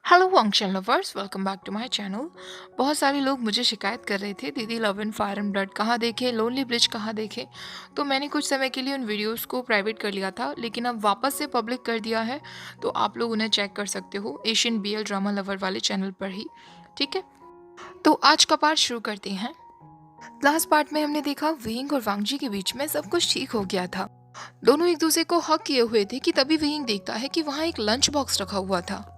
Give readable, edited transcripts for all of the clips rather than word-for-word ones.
Hello function lovers, welcome back to my channel. बहुत सारे लोग मुझे शिकायत कर रहे थे, दीदी love and fire and blood कहाँ देखे, लोनली ब्रिज कहाँ देखे। तो मैंने कुछ समय के लिए उन वीडियोस को प्राइवेट कर लिया था, लेकिन अब वापस से पब्लिक कर दिया है। तो आप लोग उन्हें चेक कर सकते हो एशियन बीएल ड्रामा लवर वाले चैनल पर ही। ठीक है, तो आज का पार्ट शुरू करते हैं। लास्ट पार्ट में हमने देखा विंग और वांगजी के बीच में सब कुछ ठीक हो गया था। दोनों एक दूसरे को हक किए हुए थे कि तभी विंग देखता है कि वहाँ एक लंच बॉक्स रखा हुआ था।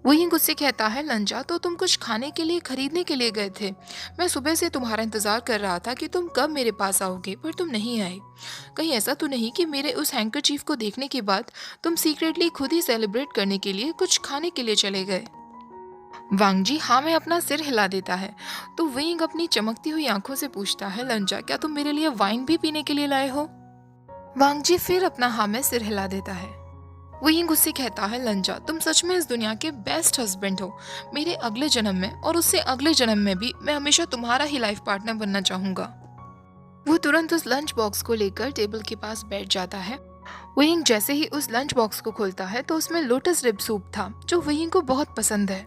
वही गुस्से कहता है, लंजा, तो तुम कुछ खाने के लिए खरीदने के लिए गए थे। मैं सुबह से तुम्हारा इंतजार कर रहा था कि तुम कब मेरे पास आओगे, पर तुम नहीं आए। कहीं ऐसा तो नहीं कि मेरे उस हैंकरचीफ को देखने के बाद तुम सीक्रेटली खुद ही सेलिब्रेट करने के लिए कुछ खाने के लिए चले गए। वांगजी हाँ में अपना सिर हिला देता है। तो विंग अपनी चमकती हुई आंखों से पूछता है, लंजा, क्या तुम मेरे लिए वाइन भी पीने के लिए लाए हो? वांगजी फिर अपना हाँ में सिर हिला देता है। वही गुस्से कहता है, लंजा, तुम सच में इस दुनिया के बेस्ट हस्बैंड हो। मेरे अगले जन्म में और उससे अगले जन्म में भी मैं हमेशा तुम्हारा ही लाइफ पार्टनर बनना चाहूंगा। वो तुरंत उस लंच बॉक्स को लेकर टेबल के पास बैठ जाता है। वही जैसे ही उस लंच बॉक्स को खोलता है तो उसमें लोटस रिब सूप था, जो वही को बहुत पसंद है।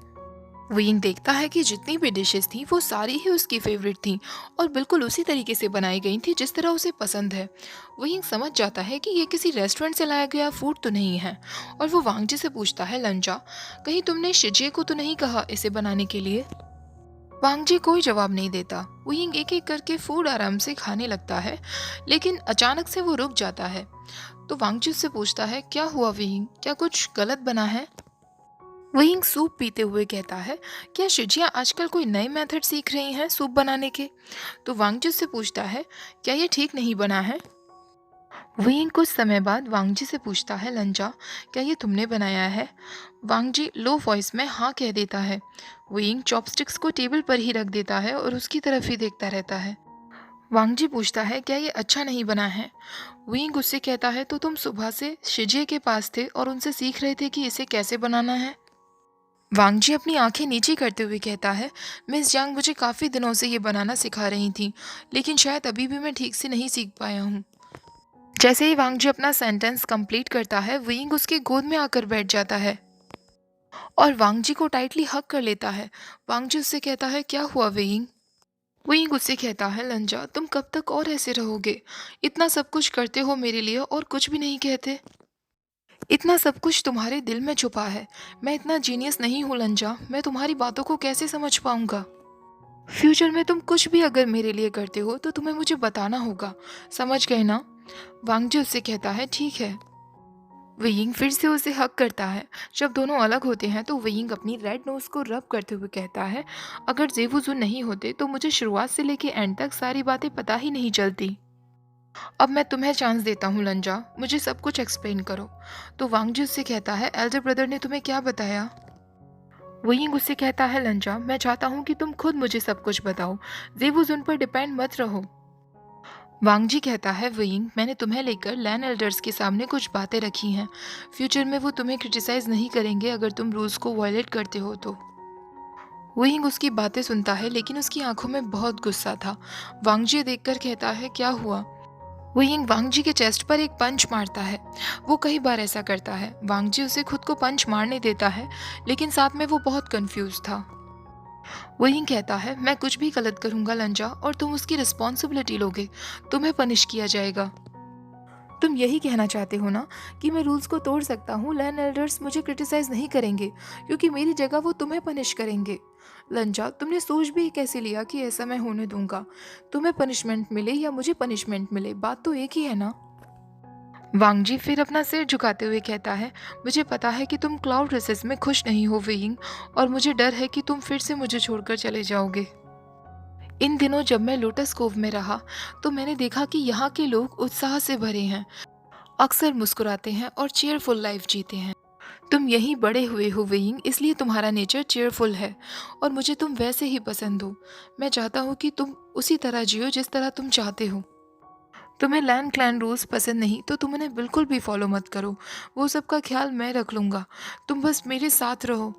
विंग देखता है कि जितनी भी डिशेस थी वो सारी ही उसकी फेवरेट थी और बिल्कुल उसी तरीके से बनाई गई थी जिस तरह उसे पसंद है। विंग समझ जाता है कि ये किसी रेस्टोरेंट से लाया गया फूड तो नहीं है और वो वांगजी से पूछता है, लंजा, कहीं तुमने शिजे को तो नहीं कहा इसे बनाने के लिए? वांगजी कोई जवाब नहीं देता। विंग एक एक करके फूड आराम से खाने लगता है, लेकिन अचानक से वो रुक जाता है। तो वांगजी उससे पूछता है, क्या हुआ विंग, क्या कुछ गलत बना है? वहीं सूप पीते हुए कहता है, क्या शिजिया आजकल कोई नए मेथड सीख रही हैं सूप बनाने के? तो वांगजी से पूछता है, क्या ये ठीक नहीं बना है? वहीं कुछ समय बाद वांगजी से पूछता है, लंजा, क्या ये तुमने बनाया है? वांगजी लो वॉइस में हाँ कह देता है। वहीं चॉपस्टिक्स को टेबल पर ही रख देता है और उसकी तरफ ही देखता रहता है। वांगजी पूछता है, क्या ये अच्छा नहीं बना है? वहीं गुस्से कहता है, तो तुम सुबह से शिजिया के पास थे और उनसे सीख रहे थे कि इसे कैसे बनाना है? वांगजी अपनी आंखें नीची करते हुए कहता है, मिस जांग मुझे काफ़ी दिनों से ये बनाना सिखा रही थी, लेकिन शायद अभी भी मैं ठीक से नहीं सीख पाया हूँ। जैसे ही वांगजी अपना सेंटेंस कंप्लीट करता है, विंग उसके गोद में आकर बैठ जाता है और वांगजी को टाइटली हग कर लेता है। वांगजी उससे कहता है, क्या हुआ विंग? विंग उससे कहता है, लंजा, तुम कब तक और ऐसे रहोगे? इतना सब कुछ करते हो मेरे लिए और कुछ भी नहीं कहते। इतना सब कुछ तुम्हारे दिल में छुपा है। मैं इतना जीनियस नहीं हूँ लंजा, मैं तुम्हारी बातों को कैसे समझ पाऊंगा? फ्यूचर में तुम कुछ भी अगर मेरे लिए करते हो तो तुम्हें मुझे बताना होगा, समझ गए ना? वांगजी उससे कहता है, ठीक है। वेइंग फिर से उसे हक करता है। जब दोनों अलग होते हैं तो वेइंग अपनी रेड नोज को रब करते हुए कहता है, अगर जेवुजू नहीं होते तो मुझे शुरुआत से लेके एंड तक सारी बातें पता ही नहीं चलती। अब मैं तुम्हें चांस देता हूँ लंजा, मुझे सब कुछ एक्सप्लेन करो। तो वांगजी उससे कहता है, एल्डर ब्रदर ने तुम्हें क्या बताया? वही उससे कहता है, लंजा, मैं चाहता हूँ कि तुम खुद मुझे सब कुछ बताओ, जेवुज उन पर डिपेंड मत रहो। वांगजी कहता है, वइंग, मैंने तुम्हें लेकर लैंड एल्डर्स के सामने कुछ बातें रखी हैं। फ्यूचर में वो तुम्हें क्रिटिसाइज नहीं करेंगे अगर तुम रूल्स को वायलेट करते हो तो। वइंग उसकी बातें सुनता है, लेकिन उसकी आंखों में बहुत गुस्सा था। वांगजी देखकर कहता है, क्या हुआ? वइंग वांगजी के चेस्ट पर एक पंच मारता है। वो कई बार ऐसा करता है। वांगजी उसे खुद को पंच मारने देता है, लेकिन साथ में वो बहुत कंफ्यूज था। वही कहता है, मैं कुछ भी गलत करूंगा लंजा और तुम उसकी रिस्पॉन्सिबिलिटी लोगे, तुम्हें पनिश किया जाएगा। तुम यही कहना चाहते हो ना कि मैं रूल्स को तोड़ सकता हूँ, लैंड एल्डर्स मुझे क्रिटिसाइज नहीं करेंगे क्योंकि मेरी जगह वो तुम्हें पनिश करेंगे। लंजा, तुमने सोच भी कैसे लिया कि ऐसा मैं होने दूंगा? तुम्हें पनिशमेंट मिले या मुझे पनिशमेंट मिले, बात तो एक ही है ना? वांगजी फिर अपना सिर झुकाते हुए कहता है, मुझे पता है कि तुम क्लाउड रेसेस में खुश नहीं हो वेइंग, और मुझे डर है कि तुम फिर से मुझे छोड़कर चले जाओगे। इन दिनों जब मैं लोटस कोव में रहा तो मैंने देखा कि यहाँ के लोग उत्साह से भरे हैं, अक्सर मुस्कुराते हैं और चेयरफुल लाइफ जीते हैं। तुम यहीं बड़े हुए हो वेइंग, इसलिए तुम्हारा नेचर चेयरफुल है और मुझे तुम वैसे ही पसंद हो। मैं चाहता हूँ कि तुम उसी तरह जियो जिस तरह तुम चाहते हो। तुम्हें लैंड क्लैन रूल्स पसंद नहीं तो तुम उन्हें बिल्कुल भी फॉलो मत करो, वो सब का ख्याल मैं रख लूँगा। तुम बस मेरे साथ रहो।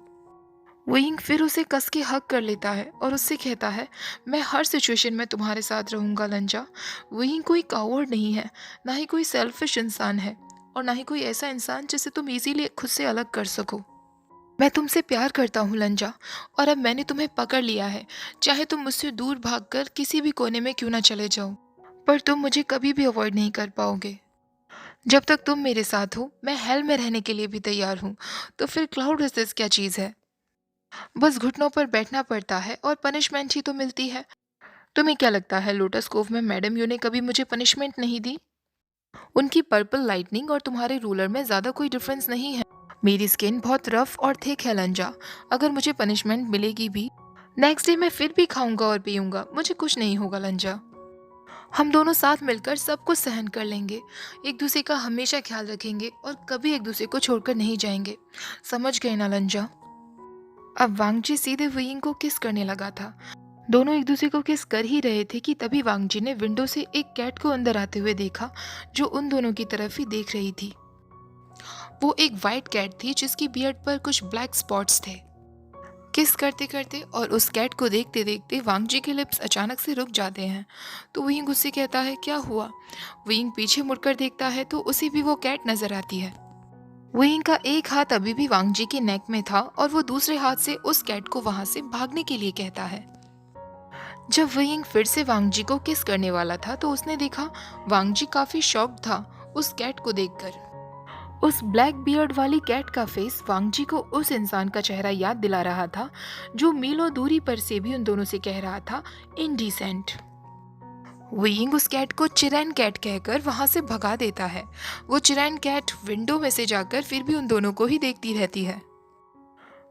वइंग फिर उसे कस के हक कर लेता है और उससे कहता है, मैं हर सिचुएशन में तुम्हारे साथ रहूँगा लंजा। वइंग कोई कावर्ड नहीं है, ना ही कोई सेल्फिश इंसान है और ना ही कोई ऐसा इंसान जिसे तुम इजीली खुद से अलग कर सको। मैं तुमसे प्यार करता हूँ लंजा, और अब मैंने तुम्हें पकड़ लिया है। चाहे तुम मुझसे दूर भागकर किसी भी कोने में क्यों ना चले जाओ, पर तुम मुझे कभी भी अवॉइड नहीं कर पाओगे। जब तक तुम मेरे साथ हो, मैं हेल में रहने के लिए भी तैयार हूँ। तो फिर क्लाउड रेसिस क्या चीज़ है? बस घुटनों पर बैठना पड़ता है और पनिशमेंट ही तो मिलती है। तुम्हें क्या लगता है लोटस कोव में मैडम यू ने कभी मुझे पनिशमेंट नहीं दी? उनकी पर्पल लाइटनिंग और तुम्हारे रूलर में ज़्यादा कोई डिफरेंस नहीं है। मेरी स्किन बहुत रफ और थिक है लंजा। अगर मुझे पनिशमेंट मिलेगी भी, नेक्स्ट डे मैं फिर भी खाऊंगा और पीऊंगा, मुझे कुछ नहीं होगा लंजा। हम दोनों साथ मिलकर सब कुछ सहन कर लेंगे, एक दूसरे का हमेशा ख्याल रखेंगे और कभी एक दूसरे को छोड़कर नहीं जाएंगे। समझ गए ना लंजा? अब वांगजी सीधे वुयिंग को किस करने लगा था। दोनों एक दूसरे को किस कर ही रहे थे कि तभी वांगजी ने विंडो से एक कैट को अंदर आते हुए देखा, जो उन दोनों की तरफ ही देख रही थी। वो एक वाइट कैट थी जिसकी बियर्ड पर कुछ ब्लैक स्पॉट्स थे। किस करते करते और उस कैट को देखते देखते वांगजी के लिप्स अचानक से रुक जाते हैं। तो वुयिंग उससे कहता है, क्या हुआ? वुयिंग पीछे मुड़कर देखता है तो उसे भी वो कैट नजर आती है। वुयिंग का एक हाथ अभी भी वांगजी के नेक में था और वो दूसरे हाथ से उस कैट को वहां से भागने के लिए कहता है। जब वुयिंग फिर से वांगजी को किस करने वाला था तो उसने देखा वांगजी काफी शॉक्ड था उस कैट को देखकर। उस ब्लैक बियर्ड वाली कैट का फेस वांगजी को उस इंसान का चेहरा याद दिला रहा था जो मीलों दूरी पर से भी उन दोनों से कह रहा था, इनडिसेंट। वुयिंग उस कैट को चिरैन कैट कहकर वहां से भगा देता है। वो चिरैन कैट विंडो में से जाकर फिर भी उन दोनों को ही देखती रहती है।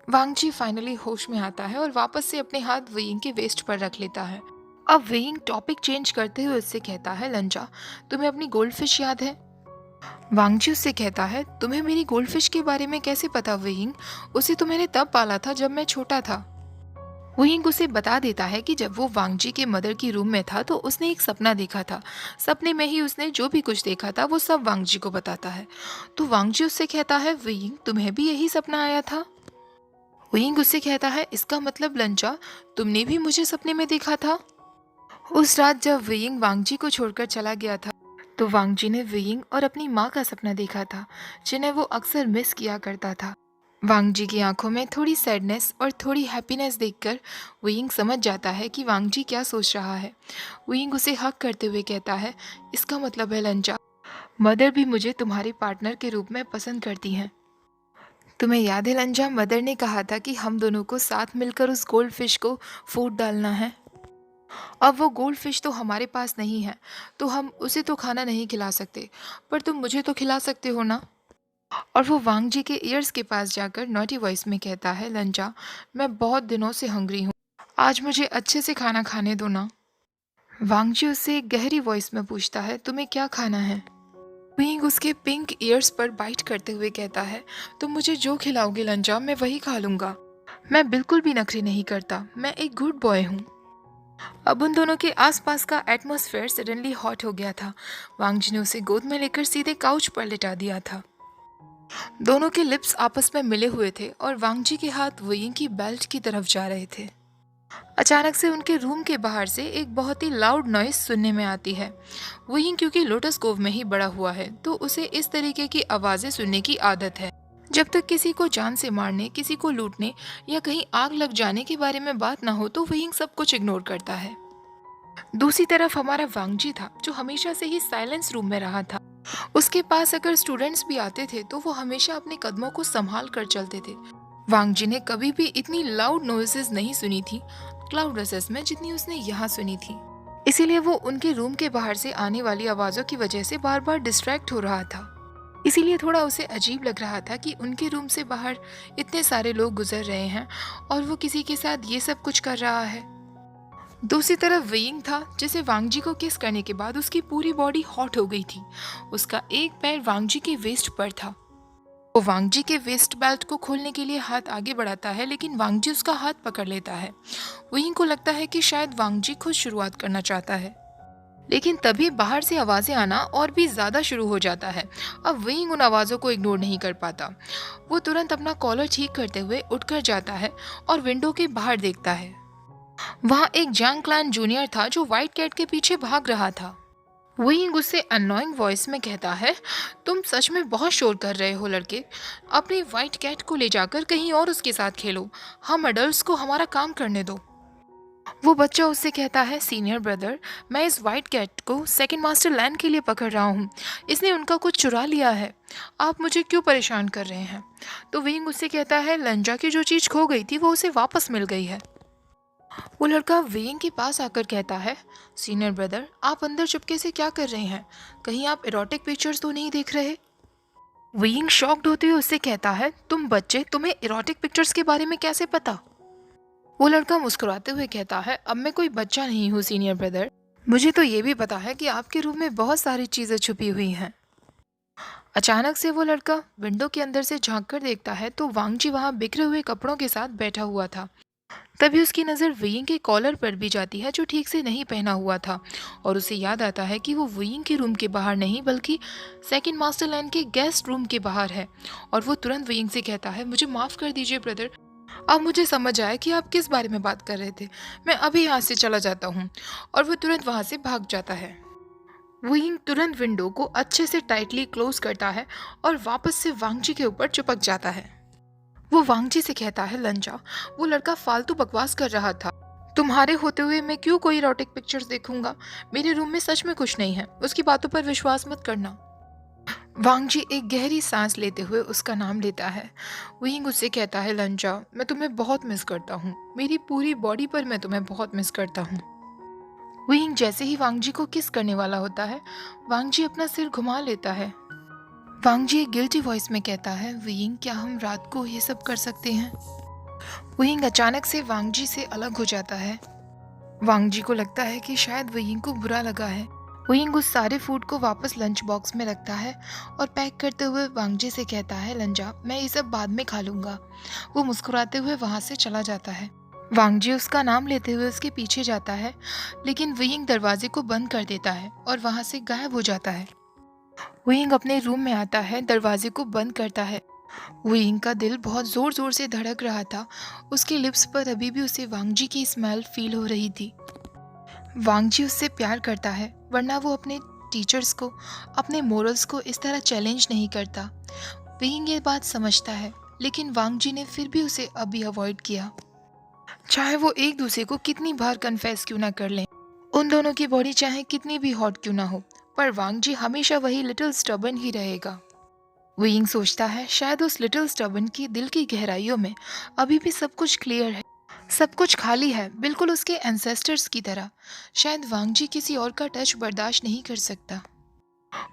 वांगजी फाइनली होश में आता है और वापस से अपने हाथ वुयिंग के वेस्ट पर रख लेता है। अब वुयिंग टॉपिक चेंज करते हुए उससे कहता है, लंजा, तुम्हें अपनी गोल्डफिश याद है? वांगजी उससे कहता है, तुम्हें मेरी गोल्डफिश के बारे में कैसे पता वुयिंग? उसे तो मैंने तब पाला था जब मैं छोटा था। वुयिंग उसे बता देता है कि जब वो वांगजी के मदर की रूम में था तो उसने एक सपना देखा था। सपने में ही उसने जो भी कुछ देखा था वो सब वांगजी को बताता है। तो वांगजी उससे कहता है, वुयिंग, तुम्हें भी यही सपना आया था? वुयिंग उससे कहता है, इसका मतलब लंचा, तुमने भी मुझे सपने में देखा था? उस रात जब वुयिंग वांगजी को छोड़कर चला गया था तो वांगजी ने वुयिंग और अपनी माँ का सपना देखा था, जिन्हें वो अक्सर मिस किया करता था। वांगजी की आंखों में थोड़ी सैडनेस और थोड़ी हैप्पीनेस देखकर वुयिंग समझ जाता है कि वांगजी क्या सोच रहा है। वुयिंग उसे हक करते हुए कहता है, इसका मतलब है लंचा, मदर भी मुझे तुम्हारे पार्टनर के रूप में पसंद करती हैं। तुम्हें याद है लंजा, मदर ने कहा था कि हम दोनों को साथ मिलकर उस गोल्ड फिश को फूड डालना है। अब वो गोल्ड फिश तो हमारे पास नहीं है, तो हम उसे तो खाना नहीं खिला सकते, पर तुम मुझे तो खिला सकते हो ना? और वो वांगजी के ईयर्स के पास जाकर नॉटी वॉइस में कहता है, लंजा, मैं बहुत दिनों से हंग्री हूँ, आज मुझे अच्छे से खाना खाने दो ना। वांगजी उससे एक गहरी वॉइस में पूछता है, तुम्हें क्या खाना है? विंग उसके पिंक ईयर्स पर बाइट करते हुए कहता है, तुम मुझे जो खिलाओगे लंजा, मैं वही खा लूंगा। मैं बिल्कुल भी नखरे नहीं करता, मैं एक गुड बॉय हूँ। अब उन दोनों के आसपास का एटमॉस्फेयर सडनली हॉट हो गया था। वांगजी ने उसे गोद में लेकर सीधे काउच पर लिटा दिया था। दोनों के लिप्स आपस में मिले हुए थे और वांगजी के हाथ वुयिंग की बेल्ट की तरफ जा रहे थे। अचानक से उनके रूम के बाहर से एक बहुत ही लाउड नॉइस सुनने में आती है। वुयिंग क्योंकि लोटस कोव में ही बड़ा हुआ है तो उसे इस तरीके की आवाजें सुनने की आदत है। जब तक किसी को जान से मारने, किसी को लूटने या कहीं आग लग जाने के बारे में बात ना हो तो वुयिंग सब कुछ इग्नोर करता है। दूसरी तरफ हमारा वांगजी था जो हमेशा से ही साइलेंस रूम में रहा था। उसके पास अगर स्टूडेंट्स भी आते थे तो वो हमेशा अपने कदमों को संभाल कर चलते थे। वांगजी ने कभी भी इतनी लाउड नॉइसेस नहीं सुनी थी क्लाउड रेसेस में जितनी उसने यहाँ सुनी थी। इसीलिए वो उनके रूम के बाहर से आने वाली आवाजों की वजह से बार बार डिस्ट्रैक्ट हो रहा था। इसीलिए थोड़ा उसे अजीब लग रहा था कि उनके रूम से बाहर इतने सारे लोग गुजर रहे हैं और वो किसी के साथ ये सब कुछ कर रहा है। दूसरी तरफ वुयिंग था जिसे वांगजी को किस करने के बाद उसकी पूरी बॉडी हॉट हो गई थी। उसका एक पैर वांगजी के वेस्ट पर था। वो वांगजी के वेस्ट बेल्ट को खोलने के लिए हाथ आगे बढ़ाता है लेकिन वांगजी उसका हाथ पकड़ लेता है। वुयिंग को लगता है कि शायद वांगजी खुद शुरुआत करना चाहता है, लेकिन तभी बाहर से आवाजें आना और भी ज्यादा शुरू हो जाता है। अब वुयिंग उन आवाजों को इग्नोर नहीं कर पाता। वो तुरंत अपना कॉलर ठीक करते हुए उठकर जाता है और विंडो के बाहर देखता है। वहाँ एक जैंग क्लैन जूनियर था जो व्हाइट कैट के पीछे भाग रहा था। वही गुस्से अननोइंग वॉइस में कहता है, तुम सच में बहुत शोर कर रहे हो लड़के। अपनी वाइट कैट को ले जाकर कहीं और उसके साथ खेलो। हम अडल्ट्स को हमारा काम करने दो। वो बच्चा उससे कहता है, सीनियर ब्रदर, मैं इस वाइट कैट को सेकंड मास्टर लैंड के लिए पकड़ रहा हूँ। इसने उनका कुछ चुरा लिया है। आप मुझे क्यों परेशान कर रहे हैं? तो विंग उससे कहता है, लंजा की जो चीज़ खो गई थी वो उसे वापस मिल गई है। वो लड़का वेइंग के पास आकर कहता है, सीनियर ब्रदर, आप अंदर चुपके से क्या कर रहे हैं? कहीं आप इरोटिक पिक्चर्स तो नहीं देख रहे? वेइंग शॉक्ड होते हुए उससे कहता है, तुम बच्चे, तुम्हें इरोटिक पिक्चर्स के बारे में कैसे पता? वो लड़का मुस्कुराते हुए कहता है, अब मैं कोई बच्चा नहीं हूँ सीनियर ब्रदर। मुझे तो ये भी पता है कि आपके रूम में बहुत सारी चीज़ें छुपी हुई हैं। अचानक से वो लड़का विंडो के अंदर से झांक कर देखता है तो वांगजी वहाँ बिखरे हुए कपड़ों के साथ बैठा हुआ था। तभी उसकी नज़र वेइंग के कॉलर पर भी जाती है जो ठीक से नहीं पहना हुआ था, और उसे याद आता है कि वो वेइंग के रूम के बाहर नहीं बल्कि सेकंड मास्टर लैंड के गेस्ट रूम के बाहर है। और वो तुरंत वेइंग से कहता है, मुझे माफ़ कर दीजिए ब्रदर, अब मुझे समझ आया कि आप किस बारे में बात कर रहे थे। मैं अभी यहाँ से चला जाता हूँ। और वो तुरंत वहाँ से भाग जाता है। वेइंग तुरंत विंडो को अच्छे से टाइटली क्लोज करता है और वापस से वांगजी के ऊपर चिपक जाता है। वो वांगजी से कहता है, लंजा, वो लड़का फालतू बकवास कर रहा था। तुम्हारे होते हुए मैं क्यों कोई इरोटिक पिक्चर्स देखूंगा? मेरे रूम में सच में कुछ नहीं है। उसकी बातों पर विश्वास मत करना। वांगजी एक गहरी सांस लेते हुए उसका नाम लेता है। विंग उससे कहता है, लंजा, मैं तुम्हें बहुत मिस करता हूँ। मेरी पूरी बॉडी पर मैं तुम्हें बहुत मिस करता हूँ। विंग जैसे ही वांगजी को किस करने वाला होता है, वांगजी अपना सिर घुमा लेता है। वांगजी एक गिल्टी वॉइस में कहता है, विंग, क्या हम रात को ये सब कर सकते हैं? विंग अचानक से वांगजी से अलग हो जाता है। वांगजी को लगता है कि शायद विंग को बुरा लगा है। विंग उस सारे फूड को वापस लंच बॉक्स में रखता है और पैक करते हुए वांगजी से कहता है, लंजा, मैं ये सब बाद में खा लूँगा। वो मुस्कुराते हुए वहाँ से चला जाता है। वांगजी उसका नाम लेते हुए उसके पीछे जाता है, लेकिन विंग दरवाजे को बंद कर देता है और वहाँ से गायब हो जाता है। विंग अपने रूम में आता है, दरवाजे को बंद करता है। विंग का दिल बहुत ज़ोर ज़ोर से धड़क रहा था। उसके लिप्स पर अभी भी उसे वांगजी की स्मेल फील हो रही थी। वांगजी उससे प्यार करता है, वरना वो अपने टीचर्स को, अपने मोरल्स को इस तरह चैलेंज नहीं करता। विंग ये बात समझता है, लेकिन वांगजी ने फिर भी उसे अभी अवॉइड किया। चाहे वो एक दूसरे को कितनी बार कन्फेस क्यों ना कर लें, उन दोनों की बॉडी चाहे कितनी भी हॉट क्यों ना हो, पर वांगजी हमेशा वही लिटिल स्टबर्न ही रहेगा। विंग सोचता है, शायद उस लिटिल स्टबर्न की दिल की गहराइयों में अभी भी सब कुछ क्लियर है, सब कुछ खाली है, बिल्कुल उसके एंसेस्टर्स की तरह। शायद वांगजी किसी और का टच बर्दाश्त नहीं कर सकता।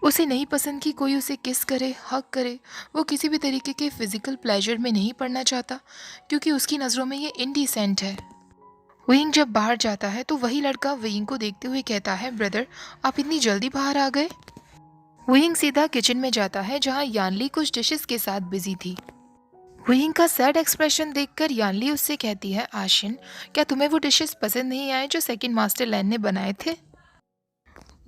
उसे नहीं पसंद कि कोई उसे किस करे, हक करे। वो किसी भी तरीके के फिजिकल प्लेजर में नहीं पड़ना चाहता, क्योंकि उसकी नज़रों में ये इनडिसेंट है। विंग जब बाहर जाता है तो वही लड़का विंग को देखते हुए कहता है, ब्रदर, आप इतनी जल्दी बाहर आ गए? विंग सीधा किचन में जाता है जहाँ यानली कुछ डिशेस के साथ बिजी थी। विंग का सैड एक्सप्रेशन देखकर यानली उससे कहती है, आशिन, क्या तुम्हें वो डिशेस पसंद नहीं आए जो सेकंड मास्टर लैन ने बनाए थे?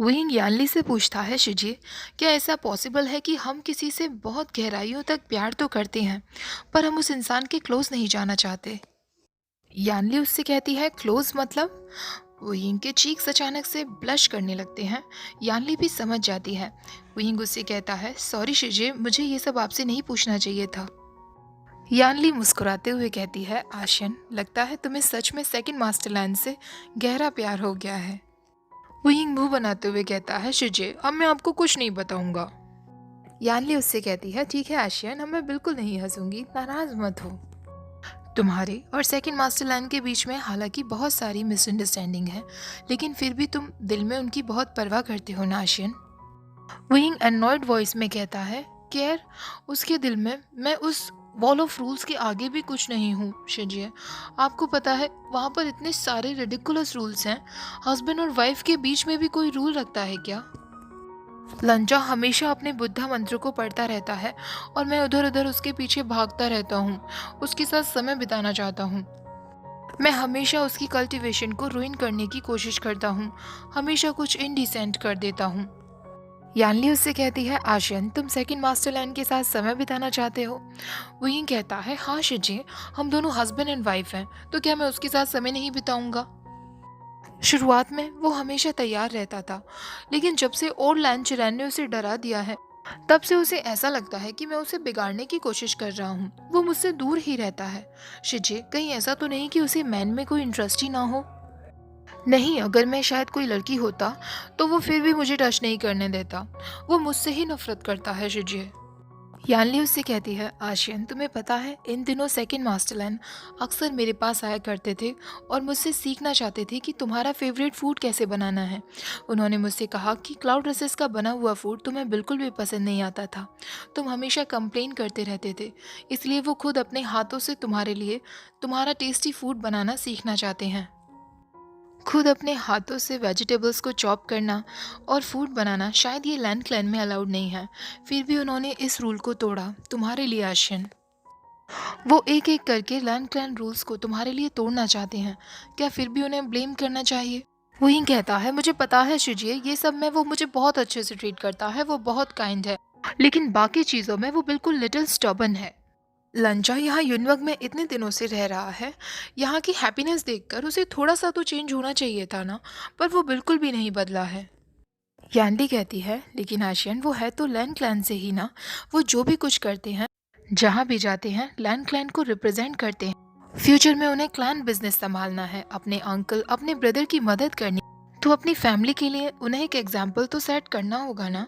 विंग यानली से पूछता है, शिजी, क्या ऐसा पॉसिबल है कि हम किसी से बहुत गहराइयों तक प्यार तो करते हैं, पर हम उस इंसान के क्लोज नहीं जाना चाहते? यानली उससे कहती है, क्लोज मतलब? विंग के चीक्स अचानक से ब्लश करने लगते हैं। यानली भी समझ जाती है। विंग उससे कहता है, सॉरी शिजे, मुझे ये सब आपसे नहीं पूछना चाहिए था। यानली मुस्कुराते हुए कहती है, आशियन, लगता है तुम्हें सच में सेकंड मास्टरलैंड से गहरा प्यार हो गया है। विंग मुंह बनाते हुए कहता है, शिजे, अब मैं आपको कुछ नहीं बताऊंगा। यानली उससे कहती है, ठीक है आशियन, अब मैं बिल्कुल नहीं हंसूंगी, नाराज मत हो। तुम्हारे और सेकंड मास्टरलैंड के बीच में हालांकि बहुत सारी मिसअंडरस्टैंडिंग है, लेकिन फिर भी तुम दिल में उनकी बहुत परवाह करते हो ना आशियन? विंग एनॉयड वॉइस में कहता है, केयर, उसके दिल में मैं उस वॉल ऑफ रूल्स के आगे भी कुछ नहीं हूँ शिजिए। आपको पता है वहाँ पर इतने सारे रिडिकुलस रूल्स हैं। हस्बैंड और वाइफ के बीच में भी कोई रूल रखता है क्या? लंजा हमेशा अपने बुद्धा मंत्र को पढ़ता रहता है और मैं उधर उधर उसके पीछे भागता रहता हूँ, उसके साथ समय बिताना चाहता हूँ। मैं हमेशा उसकी कल्टीवेशन को रुइन करने की कोशिश करता हूँ, हमेशा कुछ इनडिसेंट कर देता हूँ। यानली उससे कहती है, आशियन, तुम सेकंड मास्टरलैंड के साथ समय बिताना चाहते हो? वही कहता है, हाँ शिजी, हम दोनों हस्बैंड एंड वाइफ हैं, तो क्या मैं उसके साथ समय नहीं बिताऊंगा? शुरुआत में वो हमेशा तैयार रहता था, लेकिन जब से और लैन चिरैन ने उसे डरा दिया है, तब से उसे ऐसा लगता है कि मैं उसे बिगाड़ने की कोशिश कर रहा हूँ। वो मुझसे दूर ही रहता है। शिजे, कहीं ऐसा तो नहीं कि उसे मैन में कोई इंटरेस्ट ही ना हो? नहीं, अगर मैं शायद कोई लड़की होता, तो वो फिर भी मुझे टच नहीं करने देता। वो मुझसे ही नफरत करता है शिजे। यानली उससे कहती है, आशियन, तुम्हें पता है इन दिनों सेकंड मास्टरलैंड अक्सर मेरे पास आया करते थे और मुझसे सीखना चाहते थे कि तुम्हारा फेवरेट फूड कैसे बनाना है। उन्होंने मुझसे कहा कि क्लाउड रसेस का बना हुआ फूड तुम्हें बिल्कुल भी पसंद नहीं आता था। तुम हमेशा कंप्लेन करते रहते थे, इसलिए वो खुद अपने हाथों से तुम्हारे लिए तुम्हारा टेस्टी फूड बनाना सीखना चाहते हैं। खुद अपने हाथों से वेजिटेबल्स को चॉप करना और फूड बनाना शायद ये लैंड क्लैन में अलाउड नहीं है। फिर भी उन्होंने इस रूल को तोड़ा तुम्हारे लिए आशियन। वो एक एक करके लैंड क्लैन रूल्स को तुम्हारे लिए तोड़ना चाहते हैं। क्या फिर भी उन्हें ब्लेम करना चाहिए? वही कहता है, मुझे पता है शिजिए, ये सब में वो मुझे बहुत अच्छे से ट्रीट करता है, वो बहुत काइंड है, लेकिन बाकी चीज़ों में वो बिल्कुल लिटिल स्टबन है। लंचा यहाँ यूनवक में इतने दिनों से रह रहा है। यहाँ की हैप्पीनेस देखकर उसे थोड़ा सा तो चेंज होना चाहिए था ना, पर वो बिल्कुल भी नहीं बदला है। यांडी कहती है, लेकिन आशियन, वो है तो लैंड क्लैन से ही ना। वो जो भी कुछ करते हैं, जहाँ भी जाते हैं, लैंड क्लैन को रिप्रेजेंट करते हैं। फ्यूचर में उन्हें क्लैन बिजनेस संभालना है, अपने अंकल अपने ब्रदर की मदद करनी, तो अपनी फैमिली के लिए उन्हें एक एग्जाम्पल तो सेट करना होगा ना।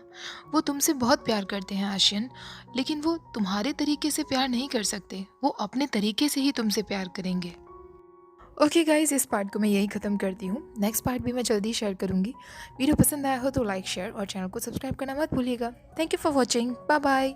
वो तुमसे बहुत प्यार करते हैं आशियन, लेकिन वो तुम्हारे तरीके से प्यार नहीं कर सकते। वो अपने तरीके से ही तुमसे प्यार करेंगे। ओके गाइज, इस पार्ट को मैं यही ख़त्म करती हूँ। नेक्स्ट पार्ट भी मैं जल्दी शेयर करूँगी। वीडियो पसंद आया हो तो लाइक शेयर और चैनल को सब्सक्राइब करना मत भूलिएगा। Thank you for watching. Bye bye.